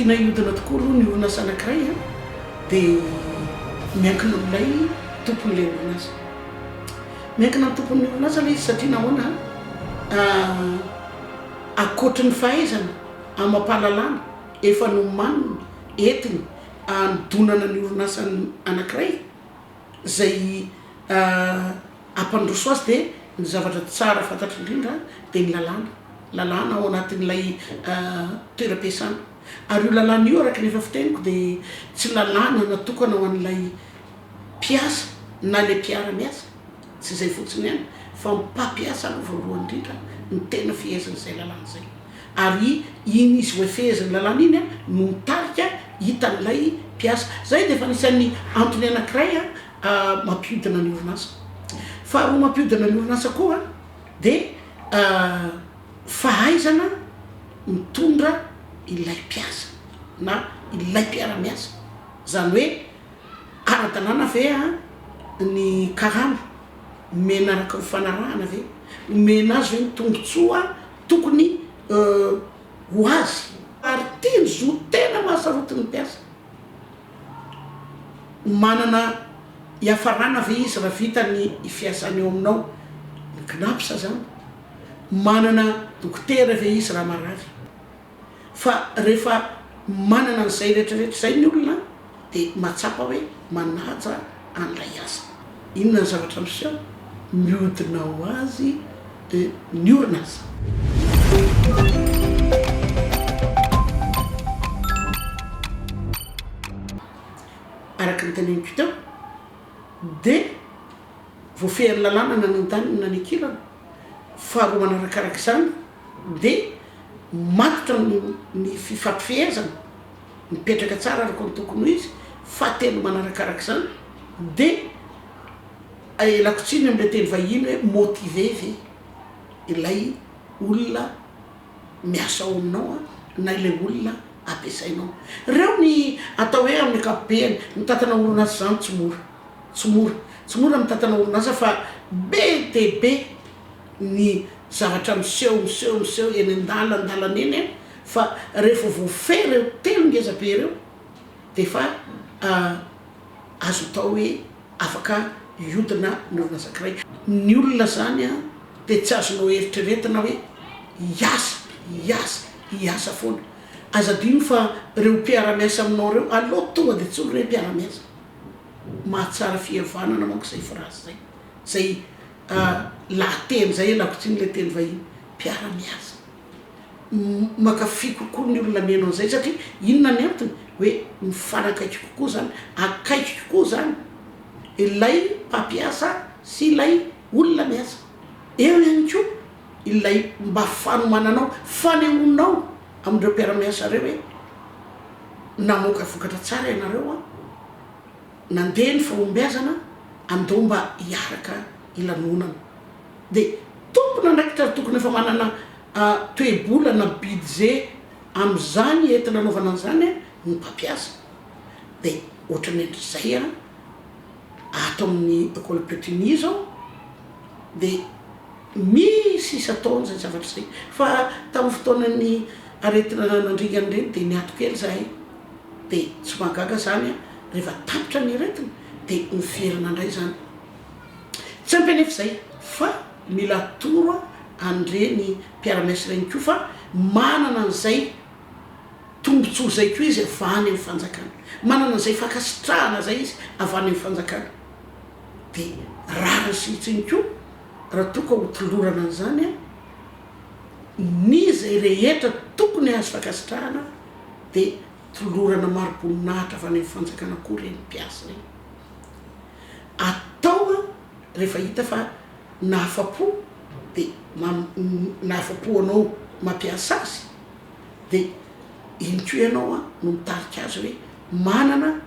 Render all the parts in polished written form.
tiana hiodina tokoa aloha ny orinasa anankiray a dia miankina amin'ilay tompon'ilay orinasa. Miankina amin'ny tompon'ny orinasa ilay izy satria nahoana ankoatra ny fahaizana amin'ny mampahalalana efa nomaniny entiny andonana ny orinasa anankiray zay ampandroso azy dia ny zavatra tsara fantatry indrindra dia ny lalàna ao anatin'ilay toeram-piasana. Ary io lalàna io araka ny efa fiteniko dia tsy lalàna natokana ho an'ilay mpiasa na ilay mpiara-miasa, tsy izay fotsiny ihany fa mpampiasa aloha voalohany indrindra ny tena fihezan'izay lalàna izay. Ary iny izy hoe fehezany lalàna iny a no mitarika hitan'ilay mpiasa. Zay dia efa anisan'ny antony anankiray mampihodina ny orinasa. Faharoa mampihodina ny orinasa koa dia fahaizana mitondra ilay mpiasa na ilay mpiara-miasa. Zany hoe ara-dalàna ve ny karama mena araka ny fanarahana ve, mena azy ve ny tombontsoa tokony ho azy. Ary teny zo tena mahasarotiny ny mpiasa. Manana hiafarana ve izy raha vita ny fiasany eo aminao, ny knapsa zany. Manana dokotera ve izy raha marary. Fa rehefa manana an'izay rehetrarehetra izay ny olona dia mahatsapa hoe manaja an'ilay asa. Inona ny zavatra miseho? Mihodina ho azy ny orinasa. Araka ny teneniko teo dia voafehan'ny lalàna na ny an-daniny na ny ankilana. Faharoa manarakaraka izany dia matotra ny fifampifehezana mipetraka tsara araka ny tokony ho izy. Fahatelo manarakaraka izany dia lakotsiny amin'ilay teny vahiny hoe motive ve ilay olona miasa ao aminao na ilay olona ampiasainao. Reo ny atao hoe amin'ny ankapobeny mitantana orinasa zany tsy mora mitantana orinasa fa be dia be ny zavatra miseho eny an-dalana eny fa rehefa voafehy reo telo ngezabe reo dia fa azo atao hoe afaka hihodina ny orinasa anankiray. Ny olona zany dia tsy azonao eritreretina hoe hiasa foana. Azadino fa reo mpiara-miasa aminao reo aloha tonga dia tsy olo reo mpiara-miasa. Mahatsara fihavanana manko izay frazy zay lahateny zay lakotsiny ilay teny vahiny mpiara-miasa. Makafy kokoa ny olona mihaino an'izay satria inona ny antony hoe mifanakaiky kokoa zany, akaiky kokoa zany ilay mpampiasa sy ilay olona miasa. Eo ihany koa ilay mba fanomananao fanehoanao amin'ireo mpiara-miasa reo hoe namoaka vokatra tsara ianareo nandeha ny fampiasana andao mba hiaraka ilanonana. Dia tompona andraikitra tokony efa manana toe-bolana budget amin'izany entina anaovana an'izany ny mpampiasa. Dia ohatrany endrizay ato amin'ny école Petit Nid zao dia misy isa-taona zay zavatra izay. Fa tamin'ny fotoanany aretina nandringana ireny dia niato kely zahay dia tsy mahagaga zany rehefa tapitra ny aretina dia miverina indray zany. Tsy ampinefa izay fa mila toro an'ireny mpiara-miasa ireny koa fa manana an'izay tombontsoa izay koa izy avany amin'ny fanjakana. Manana an'izay fankasitrahana zay izy avany amin'ny fanjakana. Dia rariny sinitsiny koa raha toka ho tolorana an'izany ny izay rehetra tokony azo fankasitrahana dia tolorana maro-boninahitra avy any amin'ny fanjakana koa ireny mpiasa ireny. Atao rehefa hita fa nahafa-po dia nahafa-po anao mampiasa azy dia iny koa ianao no mitarika azy hoe manana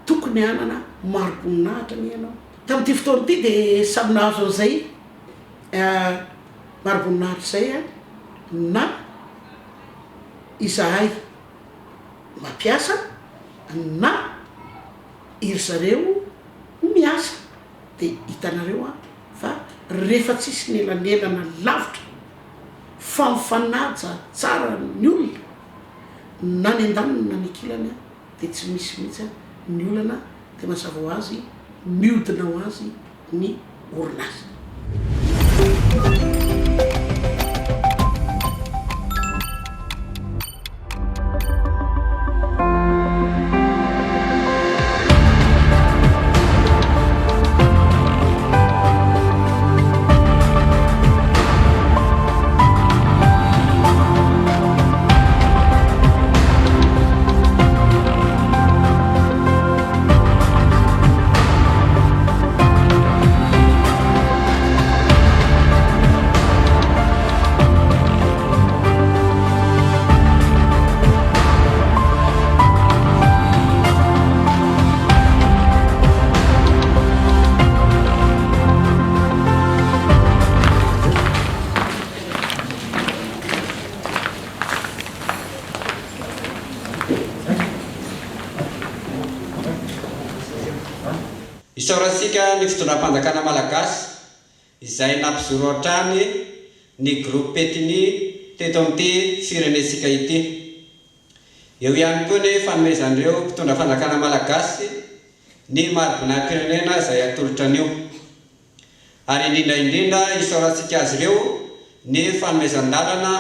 tokony anana maro-boninahitra ny ianao. Tamin'ity fotoana ity dia samy nahazo an'izay maro-boninahitra izay na izahay mampiasa na iry zareo miasa. Dia hitanareo fa rehefa tsisy ny elanelana lavitra fa mifanaja tsara ny olona na ny an-daniny na mikilany a dia tsy misy mihitsy ny olana dia mazava ho azy miodina ho azy ny orinasa. Isaorantsika ny fitondram-panjakana malagasy izay nampizoro hatrany ny groupe Petit Nid teto amin'ity firenetsika ity. Eo ihany koa ny fanomezan'ireo mpitondra fanjakana malagasy ny maribonam-pirenena izay atolotra anio. Ary indrindra isaorantsika azy ireo ny fanomezan-dalana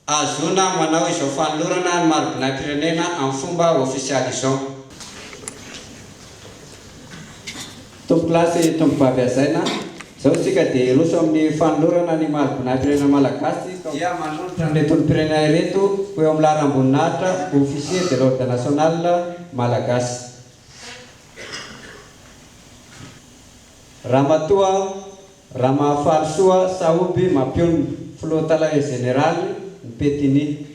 azona manao izao fanolorana ny maribonam-pirenena amin'ny fomba ofisialy izao. Tompo klasy tompo fampiasana zao sika dia roso amin'ny fanolorana ny maribonam-pirenena malagasy dia manolotra ny retom-pirenena ireto ho eo amin'ny laharam-boninahitra officier de l'ordre national malagasy. Ramatoa Ramafaly Soa Saoby Mampiony Flotalae Général ny Petit Nid.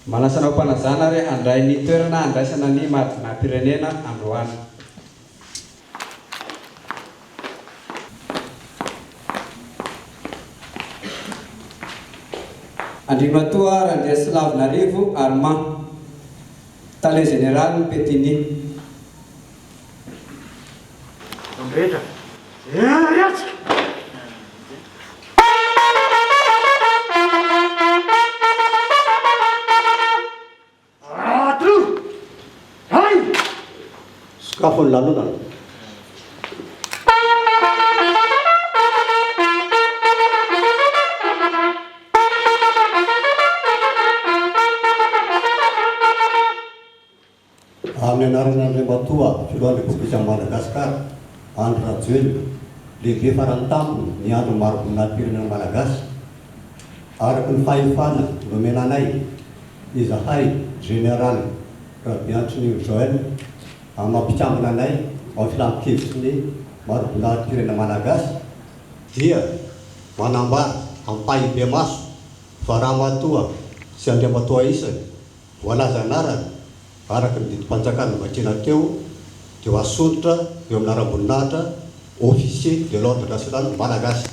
Manasanao mpanazana re handray ny toerana handraisana ny maribonam-pirenena androany. Andrimatoa Randriaslavinarivo Armand Talais Général ny Petit Nid. Skafon laluna. Amin'ny anarana Andriamatoa filohan'ny Repoblika Madagasikara Andry Rajoelina lehibe farany tampony ny andro maribonam-pirenena malagasy araky ny fahefana nomenanay izahay général Rabiantriny Joël amin'ny mampikambana anay ao filampikevitry ny maribonam-pirenena malagasy dia manambara amin'ny pahibe maso fa Ramatoa sy Andriamatoa isany voalaza anarana araky ny didim-panjakana vakina teo dia ho asolotra eo amin'ny laharam-boninahitra officier de l'ordre national malagasy.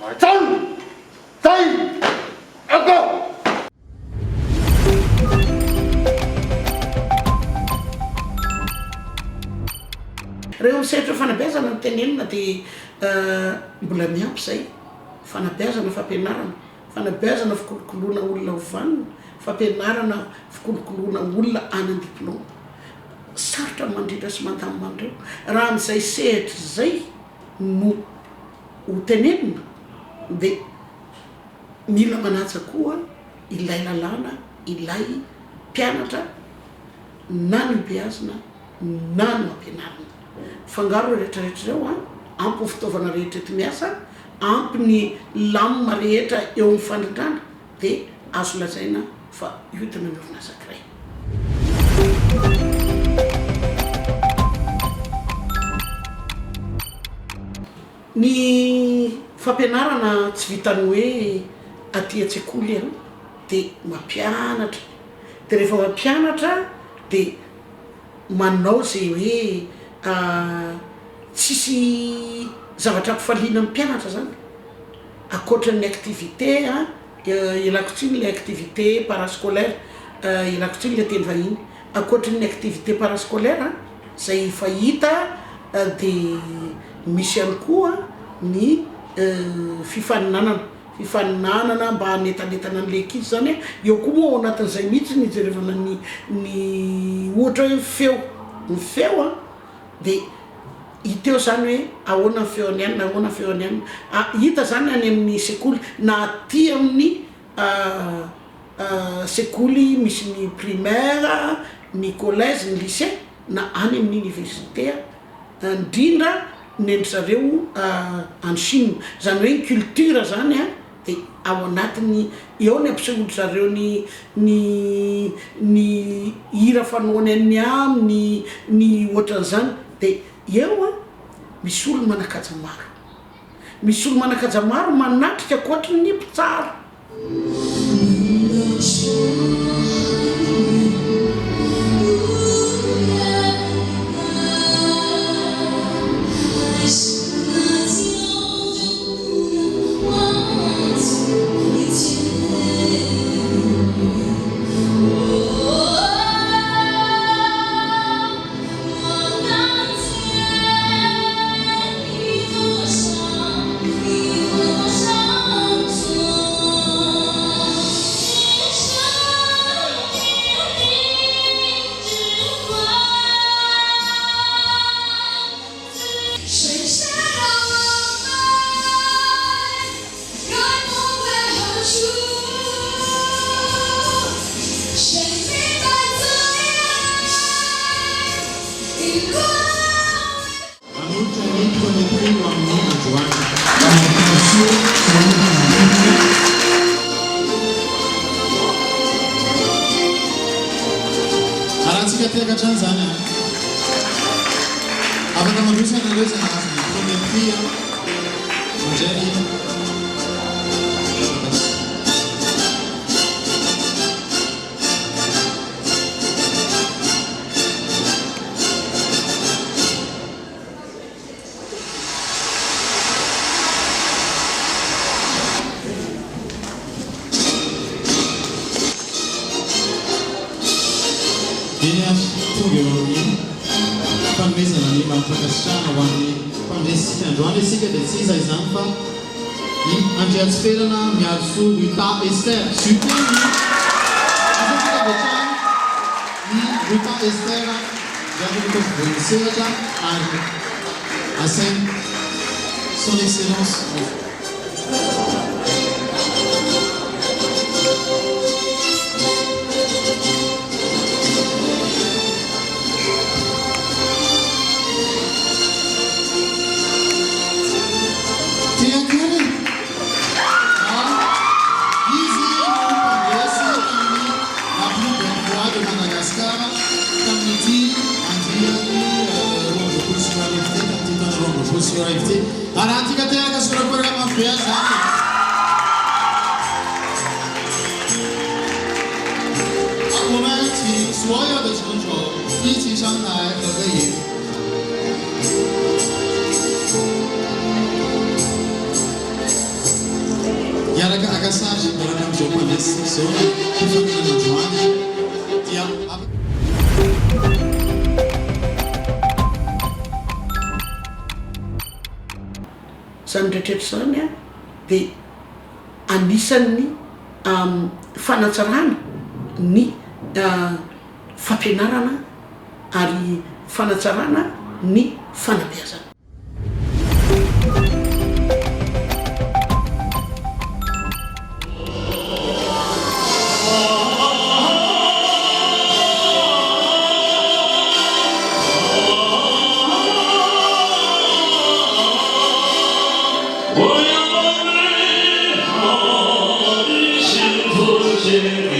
Reo misetra fanabeazana no tenenina dia mbola miampy zay fanabeazana fampianarana fanabeazana fikolokoloana olona hovanina fampianarana fikolokoloana olona any an-diplôma sarotra mandrindra sy mandamandreo raha amin'izay sehatra zay no ho tenenina dia mila manaja koa ilay lalàna ilay mpianatra na ny mpiazana na ny mampianarana fangaro rehetrarehetra reo ampy ny fitaovana rehetra ety miasa ampy ny lamina rehetra eo amin'ny fandrindrana dia azo lazaina fa iodina ny orinasa ankiray ny fampianarana tsy vitany hoe aty an-tsekoly dia mampianatra dia rehefa mampianatra dia manao zay hoe tsisy zavatra ampifaliana mpianatra zany akoatran'ny activité ilako tsiny le activité parascolaire ilako tsiny le teny vahiny akoatran'ny activité parascolaire zay fahita dia misy ihany koa ny fifaninanana mba hanetanetana an'le ankizy zany eo koa moa ao anatin'izay mihitsy ny jerevana ny ohatra hoe ny feo dia hiteo zany hoe ahoana ny feony ihany na ahoana ny feony ihany hita zany any amin'ny sekoly na aty amin'ny sekoly misy ny primaire ny collège ny lycée na any amin'ny université indrindra nendry zareo en Chine zany hoe culture zany dia ao anatiny eo ny ampiseholy zareo ny hira fanoany any aminy ny ohatran'izany dia eo misy olo manakaja maro misy olo manakaja maro manatrika akoatra ny mpitsara Son Excellence. amin'izao mpandasitsika zao mpifanana androany dia zany rehetrehtra zany a dia anisan'ny fanatsarana ny fampianarana ary fanatsarana ny fanabeazana.我要你好的幸福节。